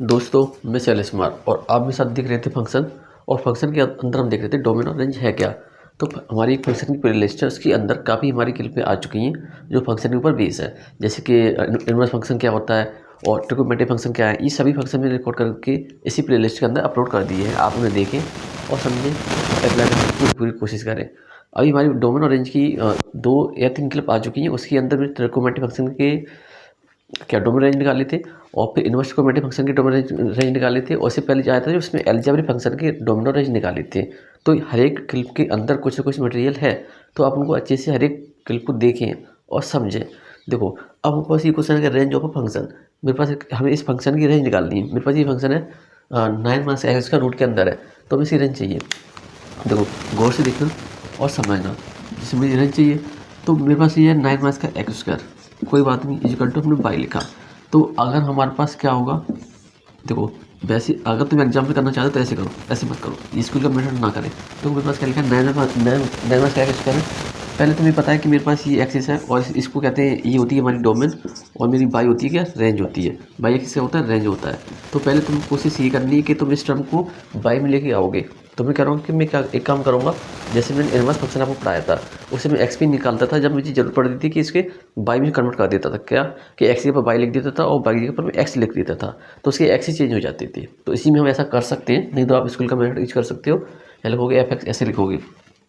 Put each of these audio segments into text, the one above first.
दोस्तों, मैं शैलेश कुमार और आप मेरे साथ देख रहे थे फंक्शन। और फंक्शन के अंदर हम देख रहे थे डोमेन और रेंज है क्या। तो हमारी एक फंक्शन की प्लेलिस्ट है, उसके अंदर काफ़ी हमारी क्लिपें आ चुकी हैं जो फंक्शन के ऊपर बेस है। जैसे कि इनवर्स फंक्शन क्या होता है और ट्रिगोनोमेट्रिक फंक्शन क्या है, ये सभी फंक्शन में रिकॉर्ड करके इसी प्लेलिस्ट के अंदर अपलोड कर दिए हैं। आप उन्हें देखें और समझें, अप्लाई करने की पूरी कोशिश करें। अभी हमारी डोमेन और रेंज की 2 या 3 क्लिप आ चुकी हैं। उसके अंदर में ट्रिगोनोमेट्रिक फंक्शन के क्या डोमेन रेंज निकाले थे और फिर इनवर्स ट्रिगोनोमेट्रिक फंक्शन के डोमेन रेंज निकाले थे। और उससे पहले जो आया था उसमें अलजेब्रिक फंक्शन के डोमेन रेंज निकाले थे। तो हर एक क्लिप के अंदर कुछ ना कुछ मटेरियल है, तो आप उनको अच्छे से हर एक क्लिप को देखें और समझें। देखो, अब मेरे पास ये क्वेश्चन है कि रेंज ऑफ अ फंक्शन। मेरे पास हमें इस फंक्शन की रेंज निकालनी है। मेरे पास ये फंक्शन है 9 - x का रूट के अंदर है, तो हमें इसकी रेंज चाहिए। देखो, गौर से देखना और समझना। जैसे मुझे रेंज चाहिए तो मेरे पास ये है 9 - का एक्स स्क्वायर, कोई बात नहीं, इक्वल टू हमने बाई लिखा। तो अगर हमारे पास क्या होगा, देखो वैसे अगर तुम एग्जाम्पल करना चाहते हो तो ऐसे करो, ऐसे मत करो, स्कूल का मेथड ना करें। तो मेरे पास क्या लिखा है 9 - का एक्स स्क्वायर है। पहले तुम्हें पता है कि मेरे पास ये एक्सिस है और इसको कहते हैं, ये होती है हमारी डोमेन और मेरी बाई होती है क्या, रेंज होती है। बाई एक्सिस क्या होता है, रेंज होता है। तो पहले तुम कोशिश ये करनी है कि तुम इस टर्म को बाई में लेके आओगे। तो मैं कह रहा हूँ कि मैं क्या एक काम करूँगा, जैसे मैंने इनवर्स फंक्शन आपको पढ़ाया था उसे मैं एक्स भी निकालता था जब मुझे जरूरत पड़ती थी कि इसके बाई में कन्वर्ट कर देता था। क्या कि एक्स के ऊपर बाई लिख देता था और बाई के ऊपर मैं एक्स लिख देता था, तो उसकी एक्स ही चेंज हो जाती थी। तो इसी में हम ऐसा कर सकते हैं, नहीं तो आप स्कूल का मेथड यूज कर सकते हो। या लिखोगे एफ एक्स, ऐसे लिखोगे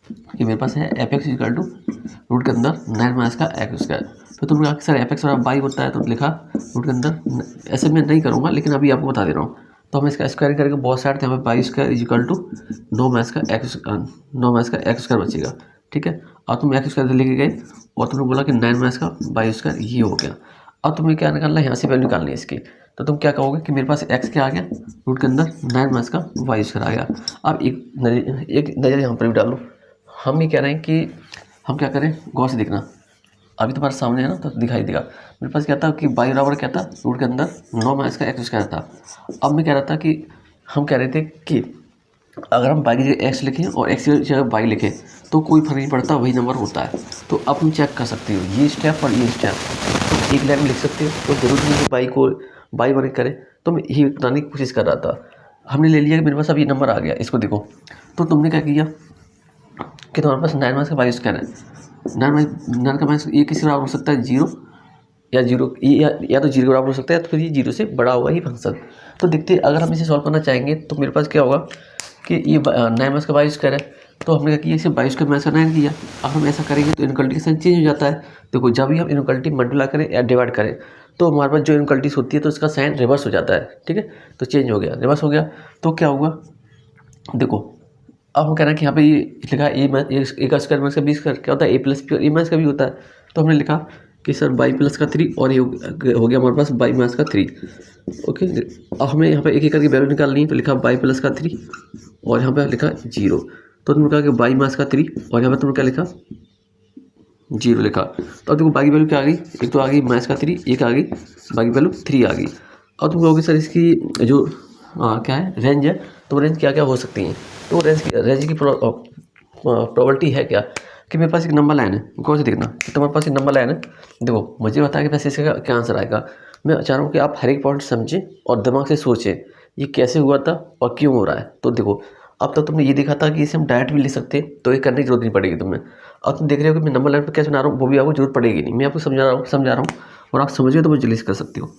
कि मेरे पास है f x equal to root के अंदर 9 - का एक्स स्क्वायर। फिर तुमने कहा कि सर एफ एक्स और बाई होता है, तो लिखा रूट के अंदर। ऐसे मैं नहीं करूँगा, लेकिन अभी आपको बता दे रहा हूँ। तो हम इसका स्क्वायर करके बहुत साइड थे, हमें बाई स्क्वायर इक्वल टू 9 - का एक्स स्क्वायर बचेगा। ठीक है, और तुम एक्स स्क्वायर लेके गए और तुमने बोला कि 9 - का बाई स्क्वायर, ये हो गया। अब तुम्हें क्या निकालना है, यहाँ से वैल्यू निकालनी है इसकी। तो तुम क्या कहोगे कि मेरे पास एक्स क्या आ गया, रूट के अंदर 9 - का वाई स्क्वायर आ गया। अब एक नज़र यहाँ पर भी डालो। हम ये कह रहे हैं कि हम क्या करें, गौर से देखना। अभी तुम्हारे सामने है ना, तो दिखाई देगा। मेरे पास क्या था कि बाई बराबर क्या था, रूट के अंदर 9 - का एक्स स्क्वायर था। अब मैं कह रहा था कि हम कह रहे थे कि अगर हम बाई की जगह एक्स लिखें और एक्स की जगह बाई लिखें तो कोई फर्क नहीं पड़ता, वही नंबर होता है। तो अब तुम चेक कर सकते हो ये स्टेप और ये स्टेप, तुम एक लाइन में लिख सकते हो। तो जरूरी नहीं कि बाई को बाई बने करें। तो मैं यही बताने की कोशिश कर रहा था। हमने ले लिया कि मेरे पास अब ये नंबर आ गया, इसको देखो। तो तुमने क्या किया कि तुम्हारे पास 9 - का बाई स्क्वायर है। 9 का माइनस ये किसी बराबर हो सकता है, जीरो या जीरो, या तो जीरो के बराबर हो सकता है, तो फिर ये जीरो से बड़ा होगा ही फंक्शन। तो देखते हैं, अगर हम इसे सॉल्व करना चाहेंगे तो मेरे पास क्या होगा कि ये 9 - का बाई स्क्वायर है। तो हमने क्या किया, इसे बाई स्क्वायर माइनस का 9 किया। अब हम ऐसा करेंगे तो इनक्वलिटी का साइन चेंज हो जाता है। देखो, जब भी हम इनक्वलिटी मल्टीप्लाई करें या डिवाइड करें तो हमारे पास जो इनक्वलिटीज होती है तो उसका साइन रिवर्स हो जाता है। ठीक है, तो चेंज हो गया, रिवर्स हो गया। तो क्या हुआ, देखो अब हम कह रहे हैं कि यहाँ पे ये लिखा है ए का स्क्वायर माइनस का बी स्क्वायर, क्या होता है ए प्लस बी, और ए माइनस का भी होता है। तो हमने लिखा कि सर बाई प्लस का 3 और ये हो गया हमारे पास बाई माइनस का 3। ओके, अब हमें यहाँ पे एक एक करके वैल्यू निकालनी है। तो लिखा बाई प्लस का 3 और यहाँ पे लिखा 0। तो तुमने कहा कि बाई माइनस का 3 और यहाँ पे तुमने क्या लिखा, 0 लिखा। तो अब देखो बाई की वैल्यू क्या आ गई, एक तो आ गई माइनस का 3, एक आ गई बाई की वैल्यू 3 आ गई। अब तुम कहोगे सर इसकी जो क्या है, रेंज है, तो रेंज क्या क्या हो सकती हैं। तो रेंज की प्रोबेबिलिटी है क्या कि मेरे पास एक नंबर लाइन है। कौन सी देखना, तुम्हारे पास एक नंबर लाइन है। देखो, मुझे बता कि वैसे इसका क्या आंसर आएगा। मैं चाह रहा हूँ कि आप हर एक पॉइंट समझें और दिमाग से सोचें ये कैसे हुआ था और क्यों हो रहा है। तो देखो, अब तक तुमने ये देखा था कि इसे हम डायरेक्ट भी लिख सकते हैं, तो ये करने की जरूरत नहीं पड़ेगी तुम्हें। अब तुम देख रहे हो कि मैं नंबर लाइन पर कैसे बना रहा हूँ, वो भी आपको जरूरत पड़ेगी नहीं। मैं आपको समझा रहा हूँ और आप समझिए तो वो जल्दी कर सकते हो।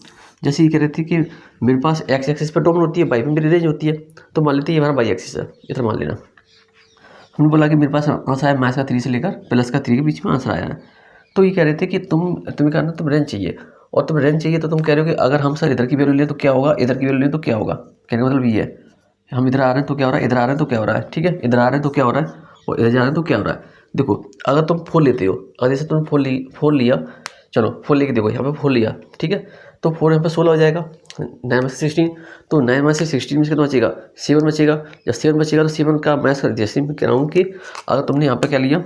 जैसे ये कह रहे थे कि मेरे पास एक्स एक्सिस पर डोमेन होती है, बाई पे मेरी रेंज होती है। तो मान लेते हैं ये हमारा बाई एक्सिस है, इतना मान लेना। हमने बोला कि मेरे पास आंसर आया माइनस का 3 से लेकर प्लस का 3 के बीच में आंसर आया है। तो ये कह रहे थे कि तुम्हें कहना तुम रेंज चाहिए, और तुम रेंज चाहिए तो तुम कह रहे हो कि अगर हम सर इधर की वैल्यू लें तो क्या होगा, इधर की वैल्यू लें तो क्या होगा। कहने का मतलब ये है, हम इधर आ रहे हैं तो क्या हो रहा है, इधर आ रहे हैं तो क्या हो रहा है। ठीक है, इधर आ रहे हैं तो क्या हो रहा है और इधर जा रहे हैं तो क्या हो रहा है। देखो, अगर तुम 4 लेते हो, अगर जैसे तुम 4 लिया, चलो 4 लेके देखो, यहाँ पे 4 लिया। ठीक है, तो 4 यहाँ पे 16 हो जाएगा, 9 में से 16। तो 9 में से 16 में से कितना बचेगा, 7 बचेगा। जब 7 बचेगा तो 7 का मैथ कर, जैसे मैं कह रहा हूँ कि अगर तुमने यहाँ पे क्या लिया,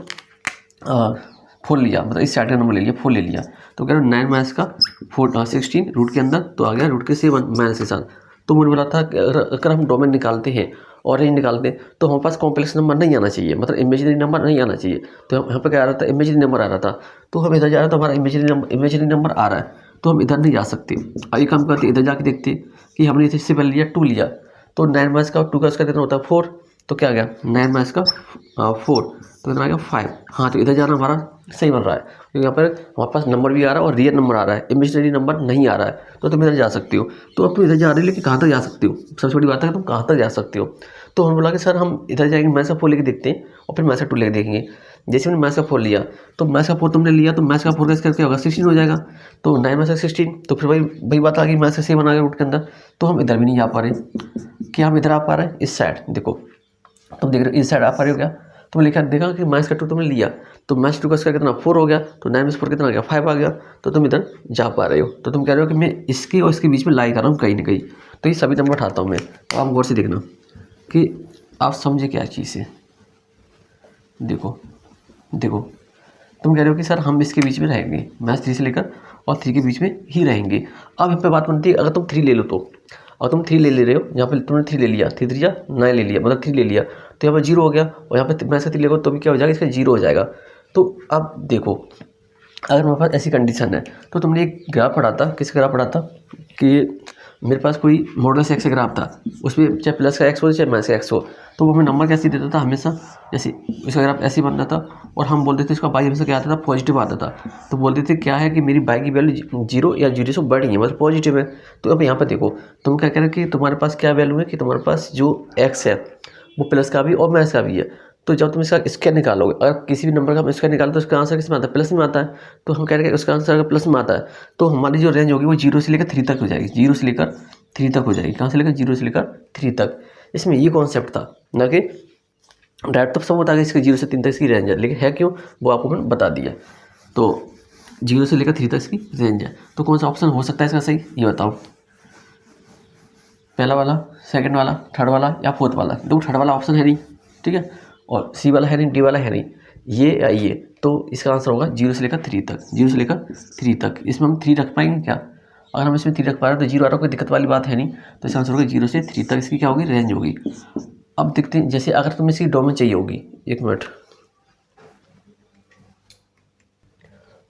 4 लिया, मतलब इस साइड का नंबर ले लिया, 4 ले लिया, तो कह रहे हो 9 माइनस का 16 रूट के अंदर, तो आ गया रूट के 7 माइनस के साथ। तो मुझे बोला था कि अगर हम डोमेन निकालते हैं और रेंज निकालते हैं तो हमारे पास कॉम्प्लेक्स नंबर नहीं आना चाहिए, मतलब इमेजिनरी नंबर नहीं आना चाहिए। तो यहाँ पे क्या आ रहा था, इमेजिनरी नंबर आ रहा था। तो हम इधर जा रहे हैं तो हमारा इमेजिनरी नंबर आ रहा है। तो हम इधर नहीं जा सकते। अब ये काम करते इधर जाके देखते कि हमने इससे पहले लिया 2 लिया, तो 9 माइनस का 2 का स्क्वायर कितना होता है 4, तो क्या आ गया 9 माइनस का 4, तो कितना आ गया 5। हाँ, तो इधर जाना हमारा सही बन रहा है, क्योंकि यहाँ पर हमारे पास नंबर भी आ रहा है और रियल नंबर आ रहा है, इमेजिनरी नंबर नहीं आ रहा है, तो तुम इधर जा सकते हो। तो अब तुम इधर जा रहे हो, लेकिन कहाँ तक जा सकते हो, सबसे बड़ी बात है कि तुम कहाँ तक जा सकते हो। तो हम बोला कि सर हम इधर जाएंगे, मैथ्स का 4 लेके देखते हैं और फिर मैथ्स का 2 लेके देखेंगे। जैसे मैंने मैथ्स का 4 लिया, तो मैथ्स का 4 तुमने लिया, तो मैथ्स का 4 का स्क्वायर क्या होगा 16 हो जाएगा, तो 9 में से 16, तो फिर वही बात आ गई, मैथ्स का 7 आ गया रूट के अंदर। तो हम इधर भी नहीं जा पा रहे, क्या हम इधर आ पा रहे हैं इस साइड, देखो तुम देख रहे हो इस साइड आ पा रहे हो क्या, तुम लिखा देखा कि माइनस का 2 तुमने लिया, तो माइनस 2 का स्क्वायर कितना 4 हो गया, तो 9 में 4 कितना आ गया 5 आ गया, तो तुम इधर जा पा रहे हो। तो तुम कह रहे हो कि मैं इसके और इसके बीच में लाई कर रहा हूँ कहीं ना कहीं, तो ये सभी नंबर उठाता हूँ मैं। तो आप गौर से देखना कि आप समझे क्या चीज़ है। देखो देखो, तुम कह रहे हो कि सर हम इसके बीच में रहेंगे, मैथ्स 3 से लेकर और 3 के बीच में ही रहेंगे। अब यहाँ पे बात बनती है, अगर तुम 3 ले लो तो, और तुम 3 ले रहे हो, यहाँ पे तुमने 3 ले लिया, 3 3 9 ले लिया, मतलब 3 ले लिया, तो यहाँ पर 0 हो गया, और यहाँ पे मैथ्स का 3 लेगा तो भी क्या हो जाएगा, इसका 0 हो जाएगा। तो अब देखो, अगर मेरे पास ऐसी कंडीशन है, तो तुमने एक ग्राफ पढ़ा था, किस ग्राफ पढ़ा था कि मेरे पास कोई मॉडल एक्स ग्राफ था, उसमें चाहे प्लस का एक्स हो चाहे माइनस का एक्स हो, तो वो हमें नंबर कैसे देता था हमेशा, जैसे इसका ग्राफ ऐसे बनता था, और हम बोलते थे इसका बाई हमेशा क्या आता था पॉजिटिव आता था, तो बोलते थे क्या है कि मेरी बाई की वैल्यू 0 या 0 से बढ़ गई है, मतलब पॉजिटिव है। तो अब यहाँ पर देखो, तुम क्या कह रहे हो कि तुम्हारे पास क्या वैल्यू है, कि तुम्हारे पास जो एक्स है वो प्लस का भी और माइनस का भी है। तो जब तुम इसका स्क्वायर निकालोगे, अगर किसी भी नंबर का हम स्क्वायर निकालो तो उसका आंसर किस में आता है, प्लस में आता है। तो हम कह रहे हैं कि उसका आंसर अगर प्लस में आता है, तो हमारी जो रेंज होगी वो 0 से लेकर 3 तक हो जाएगी, 0 से लेकर 3 तक हो जाएगी। कहाँ से लेकर 0 से लेकर 3 तक। इसमें ये कॉन्सेप्ट था ना कि डायरेक्ट तो सब बता गया इसके 0 से 3 तक इसकी रेंज है, लेकिन है क्यों वो आपको मैंने बता दिया। तो 0 से लेकर 3 तक इसकी रेंज है, तो कौन सा ऑप्शन हो सकता है इसका सही, ये बताओ। पहला वाला, सेकंड वाला, थर्ड वाला या फोर्थ वाला। देखो थर्ड वाला ऑप्शन है नहीं, ठीक है, और सी वाला है नहीं, डी वाला है नहीं, ये या ये। तो इसका आंसर होगा 0 से लेकर 3 तक, 0 से लेकर 3 तक। इसमें हम 3 रख पाएंगे क्या, अगर हम इसमें 3 रख पा रहे हैं तो 0 आ रहा, कोई दिक्कत वाली बात है नहीं। तो इसका आंसर होगा 0 से 3 तक इसकी क्या होगी, रेंज होगी। अब देखते हैं, जैसे अगर तुम्हें इसकी डोमेन चाहिए होगी, 1 मिनट,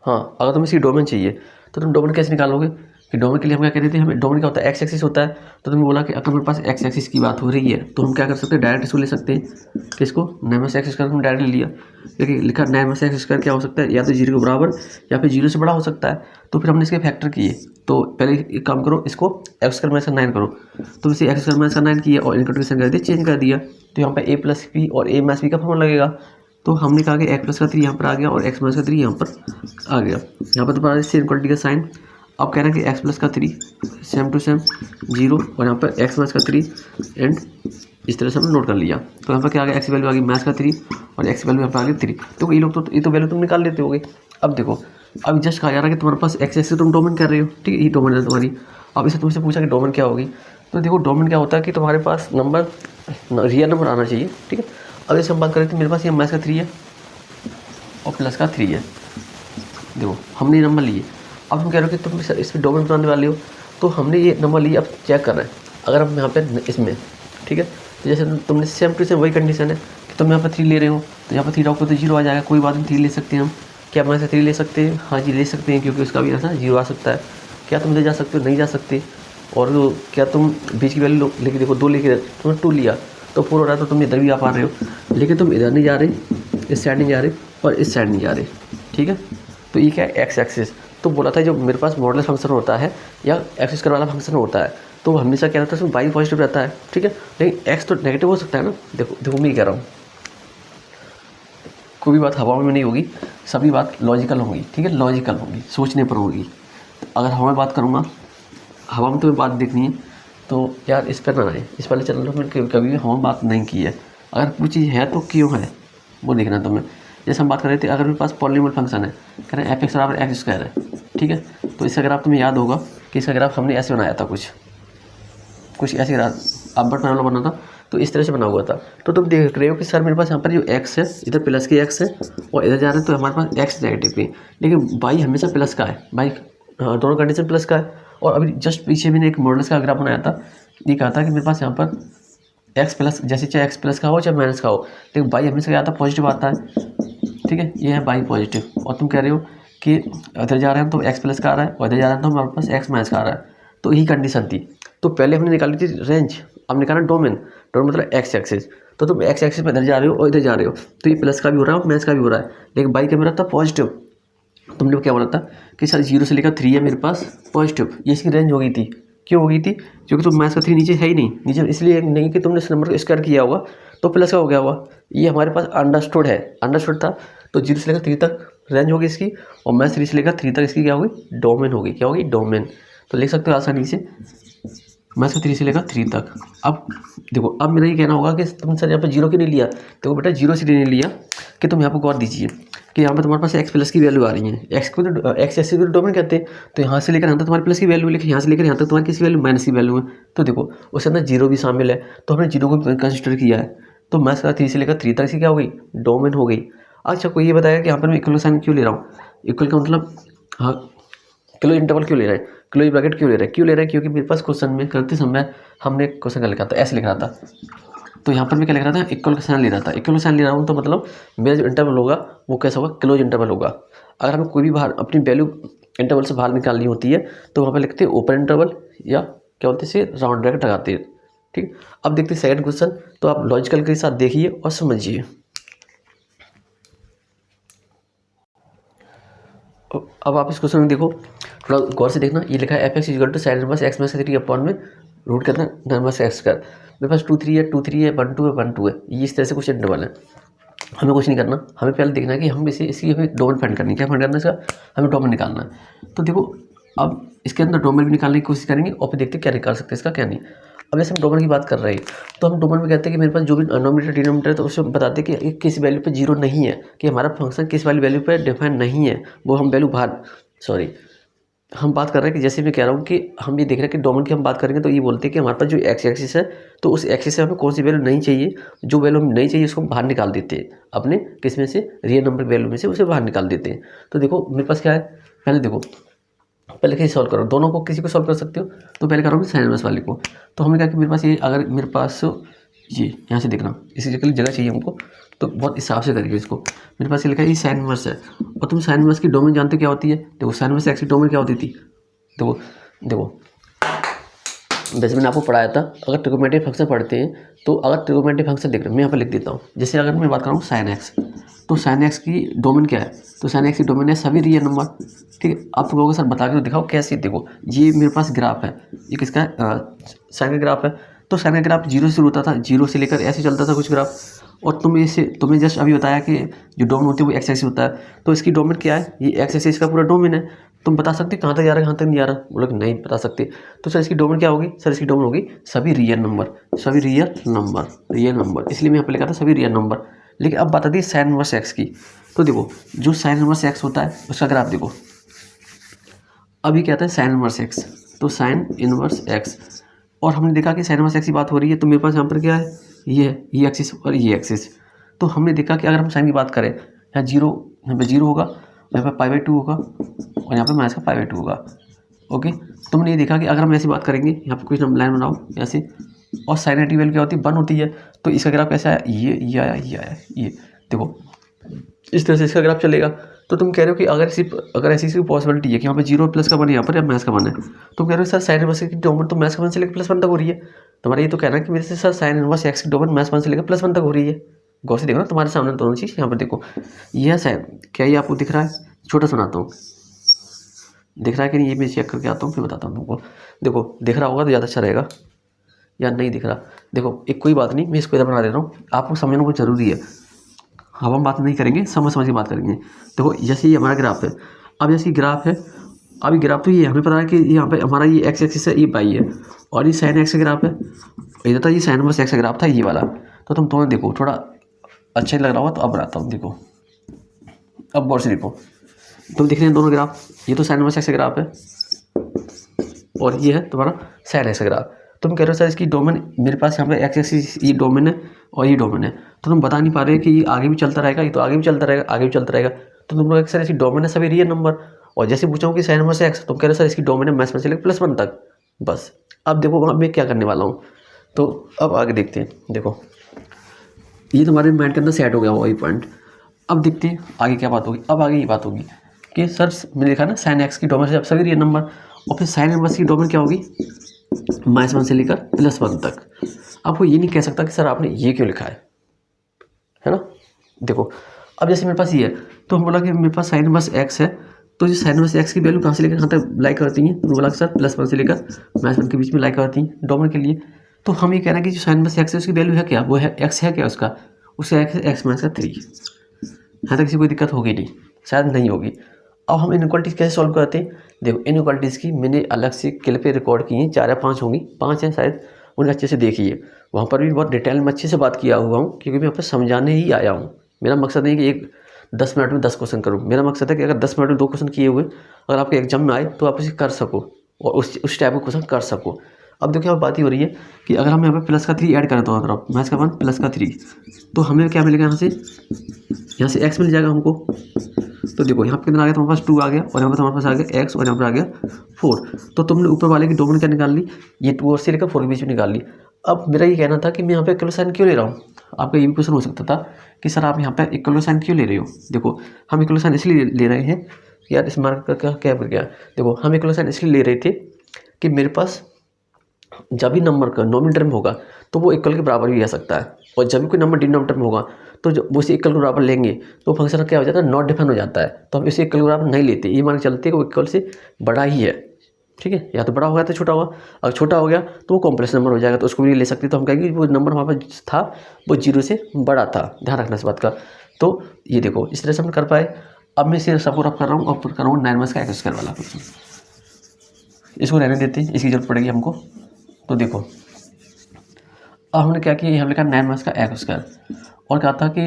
हाँ अगर तुम्हें इसकी डोमेन चाहिए तो तुम डोमेन कैसे निकालोगे, कि डोमेन के लिए हम क्या कह रहे थे, हमें डोमेन क्या होता है, एक्स एक्सिस होता है। तो तुमने बोला कि अगर मेरे पास एक्स एक्सिस की बात हो रही है, तो हम क्या कर सकते हैं, डायरेक्ट इसको ले सकते हैं, किसको, 9 में से एक्स स्क्वायर हमने डायरेक्ट ले लिया, क्योंकि लिखा 9 में से एक्स स्क्वायर क्या हो सकता है, या तो 0 के बराबर या फिर 0 से बड़ा हो सकता है। तो फिर हमने इसके फैक्टर किए, तो पहले एक काम करो, इसको एक्स स्क्वायर माइनस 9 करो, तो इसे एक्स स्क्वायर माइनस 9 किया और इनका डिवीजन कर दिया, चेंज कर दिया, तो यहाँ पर ए प्लस बी और ए माइनस बी का फॉर्मूला लगेगा। तो हमने कहा कि एक्स प्लस का 3 यहाँ पर आ गया और एक्स माइनस का 3 यहाँ पर आ गया। यहाँ पर दोबारा सेम इक्वलिटी का साइन। अब कह रहे हैं कि एक्स प्लस का 3 सेम टू सेम 0 और यहाँ पर एक्स माइनस का 3 एंड इस तरह से हमने नोट कर लिया। तो यहाँ पर क्या आ गया, एक्स वैल्यू आ गई माइनस का 3 और एक्स वैल्यू यहाँ पर आ गई 3। तो ये लोग तो ये तो वैल्यू तुम निकाल लेते होगे। अब देखो, अब जस्ट कहा जा रहा है कि तुम्हारे पास एक्स एक्स से तुम डोमेन कर रहे हो, ठीक है, ये डोमेन है तुम्हारी। अब इसे तुमसे पूछा कि डोमेन क्या होगी, तो देखो डोमेन क्या होता है कि तुम्हारे पास नंबर रियल नंबर आना चाहिए, ठीक है। अब जैसे हम बात करें तो मेरे पास ये माइनस का 3 है और प्लस का 3 है, देखो हमने ये नंबर लिए। अब तुम कह रहे हो कि तुम इस पर डोमेन बनाने वाले हो, तो हमने ये नंबर लिए, अब चेक कर रहे हैं अगर हम यहाँ पे इसमें, ठीक है, तो जैसे तुमने सेम टू सेम वही कंडीशन है कि तुम यहाँ पर 3 ले रहे हो, तो यहाँ पर 3 रखो तो 0 आ जाएगा, कोई बात नहीं 3 ले सकते हैं हम। क्या हमारे से 3 ले सकते हैं, हाँ जी ले सकते हैं, क्योंकि उसका भी ऐसा 0 आ सकता है। क्या तुम ले जा सकते हो, नहीं जा सकते। और क्या तुम बीच की वैल्यू लेके देखो, 2 लेके तुमने 2 लिया तो 4 हो रहा है, तो तुम इधर भी आ पा रहे हो, लेकिन तुम इधर नहीं जा रहे, इस साइड नहीं जा रहे और इस साइड नहीं जा रहे, ठीक है। तो ये क्या है, एक्स एक्सिस। तो बोला था जो मेरे पास मॉडल फंक्शन होता है या एक्स स्क्वायर वाला फंक्शन होता है, तो हमेशा क्या रहता है, उसमें बाई पॉजिटिव रहता है, ठीक है, लेकिन एक्स तो नेगेटिव हो सकता है ना। देखो देखो मैं कह रहा हूँ, कोई भी बात हवा में नहीं होगी, सभी बात लॉजिकल होंगी, ठीक है, लॉजिकल होंगी, सोचने पर होगी। अगर हवा में बात करूँगा, हवा में तुम्हें बात देखनी है तो यार इस पर ना आए, इस वाले चैनल पर मैंने कभी भी हवा में बात नहीं की है। अगर कुछ चीज़ है तो क्यों है वो देखना तुम्हें। जैसे हम बात कर रहे थे, अगर मेरे पास पॉलिनोमियल फंक्शन है, कह रहे हैं एफ एक्स बराबर एक्स स्क्वायर है, ठीक है, तो इसका ग्राफ तुम्हें याद होगा कि इसका ग्राफ हमने ऐसे बनाया था, कुछ ऐसे ग्राफ आप बट वाला बना था, तो इस तरह से बना हुआ था। तो तुम देख रहे हो कि सर मेरे पास यहाँ पर जो एक्स है, इधर प्लस की एक्स है और इधर जा रहे हैं तो हमारे पास एक्स नेगेटिव है, लेकिन बाई हमेशा प्लस का है, बाई दोनों कंडीशन प्लस का है। और अभी जस्ट पीछे मैंने एक मॉडल्स का ग्राफ बनाया था, ये कहा था कि मेरे पास यहाँ पर एक्स प्लस, जैसे चाहे एक्स प्लस का हो चाहे माइनस का हो, लेकिन बाई हमेशा क्या आता है, पॉजिटिव आता है, ठीक है, ये है बाई पॉजिटिव। और तुम कह रहे हो कि इधर जा रहे हैं तो एक्स प्लस का आ रहा है और इधर जा रहे हैं तो हमारे पास एक्स माइनस का आ रहा है। तो यही कंडीशन थी। तो पहले हमने निकाली थी रेंज, अब निकाला डोमेन। डोमेन मतलब एक्स एक्सिस। तो तुम एक्स एक्सिस में इधर जा रहे हो और इधर जा रहे हो, तो ये प्लस का भी हो रहा है और माइनस का भी हो रहा है। लेकिन बाई का मेरा था पॉजिटिव। तुमने क्या बोला था कि सर 0 से लेकर 3 है मेरे पास पॉजिटिव, ये इसकी रेंज हो गई थी। क्यों हो गई थी? क्योंकि तुम माइनस का 3 नीचे है ही नहीं, नीचे इसलिए नहीं कि तुमने इस नंबर को स्क्वायर किया होगा तो प्लस का हो गया होगा। ये हमारे पास अंडरस्टूड है, अंडरस्टूड था। तो 0 से लेकर 3 तक रेंज होगी इसकी, और माइनस 3 से लेकर 3 तक इसकी क्या होगी? डोमेन होगी। क्या होगी? डोमेन। तो लिख सकते हो आसानी से माइनस 3 से लेकर 3 तक। अब देखो, अब मेरा ये कहना होगा कि तुम सर यहाँ पर 0 क्यों नहीं लिया? देखो बेटा 0 से नहीं लिया कि तुम यहाँ पर गौर दीजिए कि यहाँ पर तुम्हारे पास एक्स प्लस की वैल्यू आ रही है। एक्स को तो एक्स एक्सिस को डोमेन कहते हैं। तो यहाँ से लेकर यहाँ तक तुम्हारे प्लस की वैल्यू, लेकिन यहाँ से लेकर यहाँ तक तुम्हारी किसी वैल्यू माइनस की वैल्यू है। तो देखो उसके अंदर 0 भी शामिल है, तो हमने 0 को भी कंसिडर किया है। तो माइनस का 3 से लेकर 3 तक से क्या हो गई? डोमेन हो गई। अच्छा, कोई ये बताया कि यहाँ पर मैं इक्वल का साइन क्यों ले रहा हूँ? इक्वल का मतलब हाँ, क्लोज इंटरवल क्यों ले रहे हैं, क्लोज ब्रैकेट क्यों ले रहे हैं? क्यों ले रहे हैं? क्योंकि मेरे पास क्वेश्चन में करते समय हमने क्वेश्चन का लिखा था, ऐसे लिख रहा था। तो यहाँ पर मैं क्या लिख रहा था? इक्वल का साइन ले रहा था। इक्वल का साइन ले रहा हूँ तो मतलब मेरा जो इंटरवल होगा वो कैसा होगा? क्लोज इंटरवल होगा। अगर हमें कोई भी बाहर अपनी वैल्यू इंटरवल से बाहर निकालनी होती है तो वहाँ पर लिखते हैं ओपन इंटरवल, या क्या बोलते हैं इसे, राउंड ब्रैकेट लगाते हैं। ठीक, अब देखते हैं सेकंड क्वेश्चन। तो आप लॉजिकल के साथ देखिए और समझिए। अब आप इस क्वेश्चन में देखो, थोड़ा गौर से देखना। ये लिखा है f x equal to sine inverse x minus 3 upon में रूट करना इनवर्स एक्स का। मेरे पास 2 3 है, 2 3 है, 1 2 है, 1 2 है। ये इस तरह से कुछ इंटरवल है। हमें कुछ नहीं करना, हमें पहले देखना है कि हम इसकी हमें डोमेन फाइंड करनी है। क्या फाइंड करना है इसका? हमें डोमेन निकालना है। तो देखो अब इसके अंदर डोमेन भी निकालने की कोशिश करेंगे और फिर देखते हैं क्या निकाल सकते हैं इसका, क्या नहीं। अब जैसे हम डोमेन की बात कर रहे हैं तो हम डोमेन में कहते हैं कि मेरे पास जो भी नॉमिनेटर डिनोमिनेटर है तो उसमें बताते हैं कि किस वैल्यू पे 0 नहीं है, कि हमारा फंक्शन किस वाली वैल्यू पे डिफाइन नहीं है, वो हम वैल्यू बाहर, सॉरी, हम बात कर रहे हैं कि जैसे मैं कह रहा हूँ कि हम ये देख रहे हैं कि डोमेन की हम बात करेंगे तो ये बोलते हैं कि हमारे पास जो एक्स एक्सिस है तो उस एक्सिस से हमें कौन सी वैल्यू नहीं चाहिए, जो वैल्यू हमें नहीं चाहिए उसको हम बाहर निकाल देते हैं, अपने किस में से, रियल नंबर वैल्यू में से उसे बाहर निकाल देते हैं। तो देखो मेरे पास क्या है, पहले देखो, पहले कैसे सॉल्व करो, दोनों को किसी को सॉल्व कर सकते हो। तो पहले करो साइन इनवर्स वाले को। तो हमने कहा कि मेरे पास ये, अगर मेरे पास ये यहाँ से देखना, इसी जगह चाहिए हमको, तो बहुत हिसाब से करिए इसको। मेरे पास ये लिखा है ये साइन इनवर्स है, और तुम साइन इनवर्स की डोमेन जानते क्या होती है? देखो साइन इनवर्स एक्स की डोमेन क्या होती थी? देखो देखो वैसे मैंने आपको पढ़ाया था, अगर ट्रिगोनोमेट्रिक फंक्शन पढ़ते हैं तो अगर ट्रिगोनोमेट्रिक फंक्शन देख रहे हैं, मैं यहाँ पर लिख देता हूँ। जैसे अगर मैं बात कर रहा हूँ साइन एक्स, तो साइन एक्स की डोमेन क्या है? तो साइन एक्स की डोमेन है सभी रियल नंबर। ठीक है, आप तुम लोगों के सर बता के तो दिखाओ कैसे। देखो ये मेरे पास ग्राफ है, ये किसका है? साइन का ग्राफ है। तो साइन का ग्राफ 0 से शुरू होता था, 0 से लेकर ऐसे चलता था कुछ ग्राफ। और तुमने जस्ट अभी बताया कि जो डोमेन होती है वो एक्स एक्सिस होता है, तो इसकी डोमेन क्या है? ये एक्स एक्सिस का पूरा डोमेन है। तुम बता सकते कहाँ तक जा रहा है, कहाँ तक नहीं जा रहा? बोलो कि नहीं बता सकते। तो सर इसकी डोमेन क्या होगी? सर इसकी डोमेन होगी सभी रियल नंबर, सभी रियल नंबर, रियल नंबर, इसलिए मैं यहाँ पर लिखा था सभी रियल नंबर। लेकिन अब बता दी साइन इनवर्स एक्स की। तो देखो जो साइन इनवर्स एक्स होता है उसका ग्राफ देखो, अभी क्या आता है साइन इनवर्स एक्स, तो साइन इनवर्स एक्स, और हमने देखा कि साइन इनवर्स एक्स की बात हो रही है, तो मेरे पास यहाँ पर क्या है? ये एक्सिस और ये एक्सिस। तो हमने देखा कि अगर हम साइन की बात करें, यहाँ 0, यहाँ पे 0 होगा, यहाँ पर π/2 होगा, और यहाँ पर माइनस का π/2 होगा। ओके, तो हमने ये देखा कि अगर हम ऐसी बात करेंगे, यहाँ पर कुछ लाइन बनाओ ऐसे, और साइन नेगेटिव वैल्यू क्या होती है? 1 होती है। तो इसका ग्राफ कैसा है? ये आया, ये आया, ये देखो इस तरह से इसका ग्राफ चलेगा। तो तुम कह रहे हो कि अगर ऐसी पॉसिबिलिटी है कि यहाँ पे 0 प्लस का 1 है, यहाँ पर या माइनस का 1 है, तुम कह रहे हो सर साइन इनवर्स की डोमेन तो माइनस का 1 से लेकर +1 तक हो रही है। तुम्हारा ये तो कहना है कि मेरे से सर साइन इनवर्स एक्स की डोमेन -1 से लेकर +1 तक हो रही है। गौर से देखो ना, तुम्हारे सामने दोनों चीज़। यहाँ पर देखो यह साइन, क्या ये आपको दिख रहा है? छोटा सुनाता हूँ, दिख रहा है कि नहीं ये मैं चेक करके आता हूँ फिर बताता हूँ तुमको। देखो दिख रहा होगा तो ज़्यादा अच्छा रहेगा, या नहीं दिख रहा? देखो एक कोई बात नहीं, मैं इसको इधर बना देता हूँ, आपको समझना बहुत ज़रूरी है। अब हम बात नहीं करेंगे, समझ के बात करेंगे। देखो जैसे ये हमारा ग्राफ है, अब जैसे ग्राफ है, अब ये ग्राफ तो ये हमें पता है कि यहाँ पे हमारा ये एक्स एक्सिस है, ये बाई है, और ये साइन एक्स का ग्राफ है। इधर था ये साइन इनवर्स एक्स का ग्राफ था, ये वाला। तो तुम दोनों देखो, थोड़ा अच्छा ही लग रहा होगा तो अब बनाता हूँ। देखो अब गौर से देखो, तुम दिख रहे हैं दोनों ग्राफ, ये तो साइन इनवर्स एक्स का ग्राफ है और ये है तुम्हारा साइन एक्स का ग्राफ। तुम कह रहे हो सर इसकी डोमेन, मेरे पास यहाँ पे एक्स एक्सिस ये डोमेन है और ये डोमेन है, तो तुम बता नहीं पा रहे कि ये आगे भी चलता रहेगा, ये तो आगे भी चलता रहेगा, आगे भी चलता रहेगा। तो तुम लोग सर इसकी डोमेन है सभी रियल नंबर, और जैसे पूछा हूँ कि साइन इनवर्स एक्स, तुम कह रहे हो सर इसकी डोमेन है -1 से लेकर +1 तक। बस अब देखो वहाँ मैं क्या करने वाला हूँ, तो अब आगे देखते हैं। देखो ये तुम्हारे माइंड के अंदर सेट हो गया वही पॉइंट। अब देखते हैं आगे क्या बात होगी। अब आगे ये बात होगी कि सर मैंने लिखा ना साइन एक्स की डोमेन से सभी रियल नंबर, और फिर साइन इनवर्स की डोमेन क्या होगी -1 से लेकर +1 तक। अब वो ये नहीं कह सकता कि सर आपने ये क्यों लिखा है ना। देखो अब जैसे मेरे पास ये है, तो हम बोला कि मेरे पास साइन इनवर्स एक्स है, तो ये साइन इनवर्स एक्स की वैल्यू कहाँ से लेकर कहाँ तक लाई करती हैं, तो बोला कि सर +1 से लेकर -1 के बीच में लाई करती हैं डोमेन के लिए। तो हम ये कह रहे हैं कि जो साइन इनवर्स एक्स है उसकी वैल्यू है क्या, वो है एक्स है क्या उसका एक्स माइनस का 3। यहाँ तक किसी कोई दिक्कत होगी नहीं, शायद नहीं होगी। अब हम इनइक्वालिटीज़ कैसे सॉल्व करते हैं, देखो इनइक्वालिटीज़ की मैंने अलग से किल पे रिकॉर्ड की हैं, 4 या 5 होंगी, 5 हैं शायद, उन्हें अच्छे से देखिए। वहाँ पर भी बहुत डिटेल में अच्छे से बात किया हुआ हूँ, क्योंकि मैं यहाँ पर समझाने ही आया हूँ। मेरा मकसद नहीं कि 10 मिनट में 10 क्वेश्चन करूँ, मेरा मकसद है कि अगर 10 मिनट में 2 क्वेश्चन किए हुए अगर आपके एग्जाम में आए तो आप उसे कर सको और उस टाइप का क्वेश्चन कर सको। अब देखिए, अब बात ही हो रही है कि अगर हम यहाँ पे +3 ऐड करें तो तरफ मैथ्स का 1 +3, तो हमें क्या मिलेगा यहाँ से x मिल जाएगा हमको। तो देखो यहाँ पे कितना आ गया, तुम्हारे पास 2 आ गया, और यहाँ पर तुम्हारे पास आ गया x, और यहाँ पर आ गया 4। तो तुमने ऊपर वाले की डोमेन क्या निकाल ली, ये 2 और से लेकर 4 के बीच में निकाल ली। अब मेरा ये कहना था कि मैं यहाँ पे इक्वल साइन क्यों ले रहा हूँ। आपका ये भी क्वेश्चन हो सकता था कि सर आप यहाँ पे इक्वल साइन क्यों ले रहे हो। देखो हम इक्वल साइन इसलिए ले रहे हैं कि यार इस मार्क का क्या कर गया। देखो हम इक्वल साइन इसलिए ले रहे थे कि मेरे पास जब भी नंबर का नॉमिनेटर में होगा तो वो इक्वल के बराबर भी आ सकता है, और जब भी कोई नंबर डिनोमिनेटर में होगा तो जो वो इसे इक्वल के बराबर लेंगे तो फंक्शन क्या हो जाता है, नॉट डिफाइन हो जाता है। तो हम इसे इक्वल के बराबर नहीं लेते, ये मान के चलते कि वो इक्वल से बड़ा ही है। ठीक है, या तो बड़ा होगा तो छोटा होगा, अगर छोटा हो गया तो वो कॉम्प्लेक्स नंबर हो जाएगा, तो उसको भी नहीं ले सकते। तो हम कहेंगे वो नंबर हमारे पास था वो 0 से बड़ा था, ध्यान रखना इस बात का। तो ये देखो इस तरह से हम कर पाए। अब मैं इसे सब रफ कर रहा हूँ और कर रहा हूँ 9 का x² वाला क्वेश्चन। इसको रहने देते हैं, इसकी जरूरत पड़ेगी हमको। तो देखो अब हमने क्या किया, हमने कहा 9 का x², और कहा था कि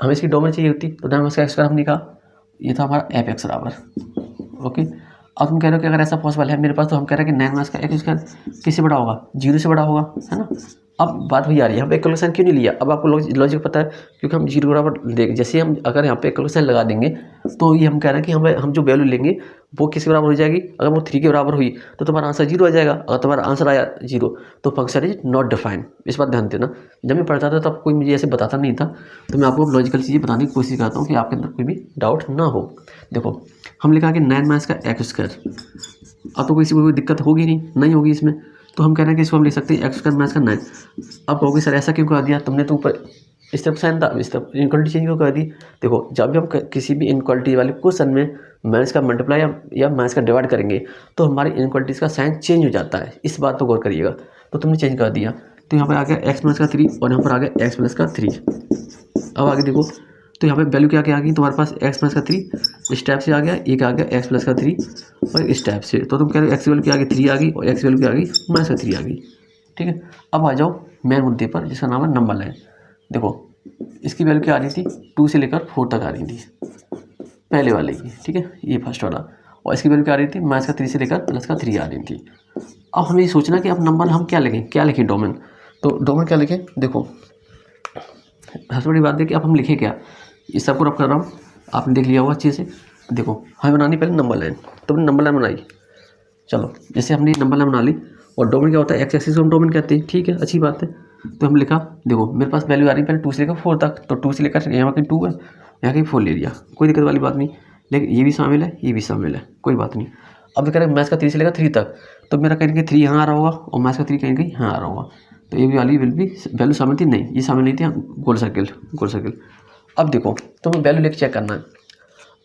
हमें इसकी डोमेन चाहिए होती, तो 9 का x² हमने कहा ये था हमारा f(x) बराबर। ओके, अब तुम कह रहे हो कि अगर ऐसा पॉसिबल है मेरे पास, तो हम कह रहे हैं कि 9 का x² किससे बड़ा होगा, 0 से बड़ा होगा, है ना। अब बात वही आ रही है, यहाँ पे इक्वल साइन क्यों नहीं लिया। अब आपको लॉजिक पता है, क्योंकि हम 0 बराबर देख, जैसे हम अगर यहाँ पे इक्वल साइन लगा देंगे तो ये हम कह रहे हैं कि हम जो वैल्यू लेंगे वो किसके बराबर हो जाएगी, अगर वो 3 के बराबर हुई तो तुम्हारा आंसर 0 आ जाएगा। अगर तुम्हारा आंसर आया 0 तो फंक्शन इज नॉट डिफाइंड। इस बात ध्यान देना, जब मैं पढ़ता था तब कोई मुझे ऐसे बताता नहीं था, तो मैं आपको लॉजिकल चीज़ें बताने की कोशिश करता हूँ कि आपके अंदर कोई भी डाउट ना हो। देखो हम लिखा कि 9 का x², अब तो किसी को कोई दिक्कत होगी नहीं होगी इसमें, तो हम कह रहे हैं कि इसको हम लिख सकते हैं x² का 9। अब कहोगे सर ऐसा क्यों कर दिया तुमने, तो ऊपर इस तरफ साइन था, इस तरफ इनक्वालिटी चेंज क्यों कर दी। देखो जब भी हम किसी भी इनक्वालिटी वाले क्वेश्चन में माइनस का मल्टीप्लाई या माइनस का डिवाइड करेंगे तो हमारी इनक्वालिटीज़ का साइन चेंज हो जाता है, इस बात को गौर करिएगा। तो तुमने चेंज कर दिया, तो यहाँ पर आ गया x का 3 और यहाँ पर आ गया x का 3। अब आगे देखो, तो यहाँ पे वैल्यू क्या क्या आ गई तुम्हारे पास, x का 3 इस टाइप से आ गया, एक आ गया x का 3 और इस टाइप से। तो तुम कह रहे हो x वैल्यू क्या आ गई 3 आ गई, और x वैल्यू क्या आ गई -3 आ गई। ठीक है, अब आ जाओ मेन मुद्दे पर जिसका नाम है नंबर लाइन। देखो इसकी वैल्यू क्या आ रही थी, 2 से लेकर 4 तक आ रही थी पहले वाले की। ठीक है, ये फर्स्ट वाला, और इसकी वैल्यू क्या आ रही थी -3 से लेकर +3 आ रही थी। अब हमें ये सोचना कि अब नंबर हम क्या लिखें डोमेन। तो डोमेन क्या लिखें, देखो सबसे बड़ी बात है कि अब हम लिखें क्या, इस सबको रब कर रहा हूँ, आपने देख लिया होगा अच्छे से। देखो हमें बनानी पहले नंबर लाइन, तो हमने नंबर लाइन बनाई। चलो जैसे हमने नंबर लाइन बना ली, और डोमेन क्या होता है, एक्स एक्सिस को हम डोमेन कहते हैं। ठीक है, अच्छी बात है। तो हम लिखा, देखो मेरे पास वैल्यू आ रही है पहले 2 से लेकर 4 तक, तो 2 से लेकर यहाँ कहीं 2 है, यहाँ कहीं 4 ले लिया, कोई दिक्कत वाली बात नहीं। लेकिन ये भी शामिल है, ये भी शामिल है, कोई बात नहीं। अब कह रहे हैं मैथ्स का 3 से लेकर 3 तक, तो मेरा कहीं कहीं 3 यहाँ आ रहा होगा और मैथ्स का 3 कहीं कहीं यहाँ आ रहा होगा, तो ये भी वाली वैल्यू शामिल थी, नहीं ये शामिल नहीं थी, गोल सर्किल। अब देखो तुम्हें वैल्यू लेके चेक करना है।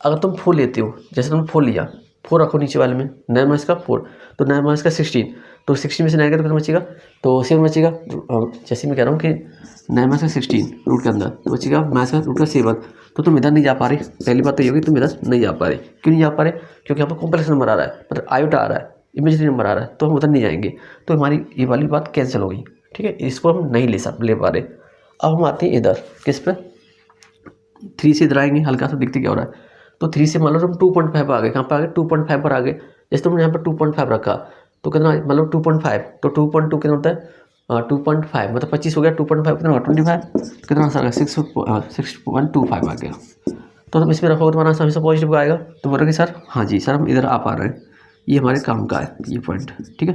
अगर तुम 4 लेते हो, जैसे तुमने 4 लिया, 4 रखो नीचे वाले में, 9 का 4, तो 9 का 16, तो 16 में से 9 का तो कितना बचेगा, तो 7 बचेगा। जैसे मैं कह रहा हूँ कि 9 का 16 रूट के अंदर, तो बचेगा मैथ्स का रूट का 7। तो तुम इधर नहीं जा पा रहे, पहली बात तो ये होगी तुम इधर नहीं जा पा रहे। क्यों नहीं जा पा रहे, क्योंकि यहाँ पर कॉम्प्लेक्स नंबर आ रहा है, मतलब आयोटा आ रहा है, इमेजरी नंबर आ रहा है, तो हम उधर नहीं जाएंगे, तो हमारी ये वाली बात कैंसिल हो गई। ठीक है, इसको हम नहीं ले पा रहे। अब हम आते हैं इधर किस पर, 3 से इधर आएंगे, हल्का सा दिखते क्या हो रहा है, तो 3 से मान लो तुम 2.5 आ गए, कहाँ पर आ गए 2.5 पर आ गए। जैसे तुमने यहाँ पर 2.5 रखा, तो कितना मतलब 2.5, तो 2.2 कितना होता है 2.5 मतलब 25 हो गया, 2.5 कितना होगा 25, कितना आंसर आ गया 6.25 आ गया। तो तुम इसमें रखोगे तुम्हारा आंसर हमेशा पॉजिटिव आएगा। तो बोलोगे सर हाँ जी सर हम इधर आ पा रहे हैं, ये हमारे काम का है ये पॉइंट। ठीक है,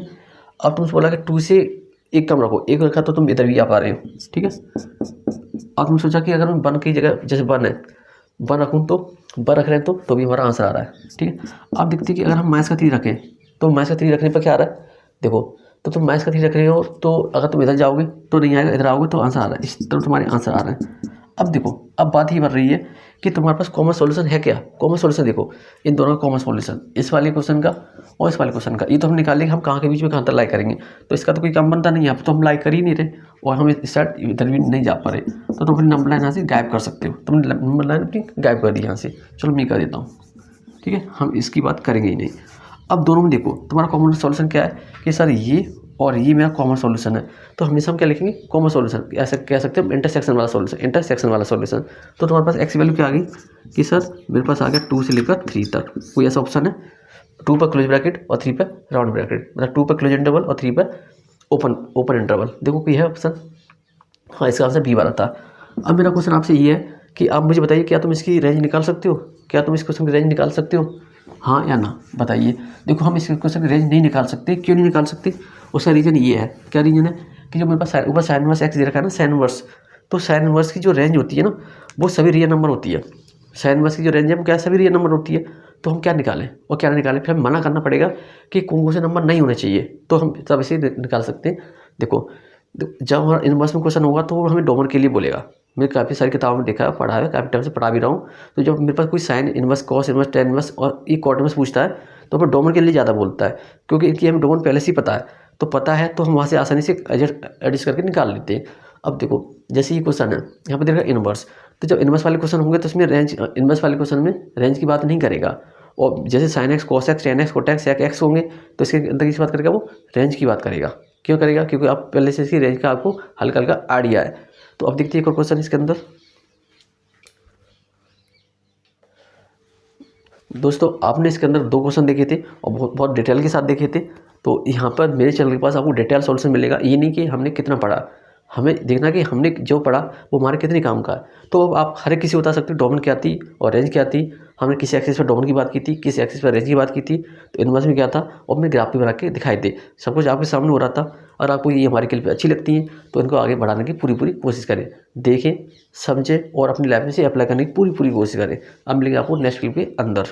अब तुमसे बोला कि 2 से 1 कम रखो, 1 रखा तो तुम इधर भी आ पा रहे हो। ठीक है, अब तुम सोचा कि अगर हम 1 की जगह, जैसे 1 है, 1 रखूँ तो 1 रख रहे हैं तो भी हमारा आंसर आ रहा है। ठीक है, आप देखते हैं कि अगर हम माइनस का 3 रखें तो माइनस का 3 रखने पर क्या आ रहा है, देखो तो तुम माइनस का 3 रख रहे हो तो अगर तुम इधर जाओगे तो नहीं आएगा, इधर आओगे तो आंसर आ रहा है, इस तरह तुम्हारे आंसर आ रहे हैं। अब देखो, अब बात ही बढ़ रही है कि तुम्हारे पास कॉमन सॉल्यूशन है क्या। कॉमन सॉल्यूशन देखो, इन दोनों का कॉमन सॉल्यूशन, इस वाले क्वेश्चन का और इस वाले क्वेश्चन का, ये तो हम निकालेंगे हम कहाँ के बीच में कहाँ तक लाइक करेंगे, तो इसका तो कोई काम बनता नहीं है, तो हम लाइक कर ही नहीं रहे और हम इस साइड इधर भी नहीं जा पा रहे, तो तुम अपनी नंबर लाइन यहाँ से गायब कर सकते हो। तुमने नंबर लाइन अपनी गायब कर दी यहाँ से, चलो मैं कर देता हूँ। ठीक है, हम इसकी बात करेंगे ही नहीं। अब दोनों में देखो तुम्हारा कॉमन सॉल्यूशन क्या है कि सर ये और ये मेरा कॉमन सॉल्यूशन है, तो हमेशा हम क्या लिखेंगे, कॉमन सॉल्यूशन, ऐसा कह सकते हैं इंटरसेक्शन वाला सॉल्यूशन, इंटरसेक्शन वाला सॉल्यूशन। तो तुम्हारे पास एक्स वैल्यू क्या आ गई कि सर मेरे पास आ गया 2 से लेकर 3 तक, कोई ऐसा ऑप्शन है 2 पर क्लोज ब्रैकेट और 3 पर राउंड ब्रैकेट, मतलब 2 पर क्लोज इंटरवल और 3 पर ओपन इंटरवल, देखो कोई है ऑप्शन, हाँ इसका आंसर बी वाला था। अब मेरा क्वेश्चन आपसे ये है कि आप मुझे बताइए क्या तुम इसकी रेंज निकाल सकते हो, क्या तुम इस क्वेश्चन की रेंज निकाल सकते हो, हाँ या ना बताइए। देखो हम इस क्वेश्चन की रेंज नहीं निकाल सकते, क्यों नहीं निकाल सकते, उसका रीज़न ये है, क्या रीज़न है कि जो मेरे पास ऊपर साइन इनवर्स एक्स दे रखा है ना, साइन इनवर्स, तो साइन इनवर्स की जो रेंज होती है ना वो सभी रियल नंबर होती है, साइन इनवर्स की जो रेंज है वो क्या सभी रियल नंबर होती है, तो हम क्या निकालें और क्या निकालें, फिर हमें मना करना पड़ेगा कि कौन से नंबर नहीं होने चाहिए, तो हम तब इसे निकाल सकते हैं। देखो जब हमारा इनवर्स में क्वेश्चन होगा तो वो हमें डोमेन के लिए बोलेगा, मैं काफ़ी सारी किताबों में देखा है, पढ़ा है, काफ़ी टाइम से पढ़ा भी रहा हूँ, तो जब मेरे पास कोई sine inverse cos inverse tan inverse और ई कॉट इनवर्स पूछता है तो हमें डोमेन के लिए ज़्यादा बोलता है, क्योंकि इनकी हमें डोमेन पहले से ही पता है, तो पता है तो हम वहाँ से आसानी से एडजस्ट करके निकाल लेते हैं। अब देखो जैसे ये क्वेश्चन है यहाँ पर देखा इनवर्स, तो जब इनवर्स वाले क्वेश्चन होंगे तो उसमें रेंज, इनवर्स वाले क्वेश्चन में रेंज की बात नहीं करेगा, और जैसे sine x cos x tan x cot x sec x होंगे तो इसके अंदर किस बात करेगा, वो रेंज की बात करेगा। क्यों करेगा, क्योंकि आप पहले से इसकी रेंज का आपको हल्का हल्का आइडिया है। तो अब देखते हैं एक और क्वेश्चन इसके अंदर। दोस्तों आपने इसके अंदर 2 क्वेश्चन देखे थे और बहुत बहुत डिटेल के साथ देखे थे, तो यहाँ पर मेरे चैनल के पास आपको डिटेल सॉल्यूशन मिलेगा, ये नहीं कि हमने कितना पढ़ा, हमें देखना कि हमने जो पढ़ा वो हमारे कितने काम का है। तो अब आप हर एक किसी बता सकते हो डोमेन क्या थी और रेंज क्या थी, हमने किसी एक्सिस पर डोमेन की बात की थी, किसी एक्सिस पर रेंज की बात की थी, तो इनवर्स में क्या था, और हमने ग्राफ भी बना के दिखाई दे, सब कुछ आपके सामने हो रहा था। और आपको ये हमारी क्लिप अच्छी लगती है तो इनको आगे बढ़ाने की पूरी कोशिश करें, देखें समझें और अपनी लाइफ में से अप्लाई करने की पूरी कोशिश करें। अब मिलेंगे आपको नेक्स्ट क्लिप के अंदर।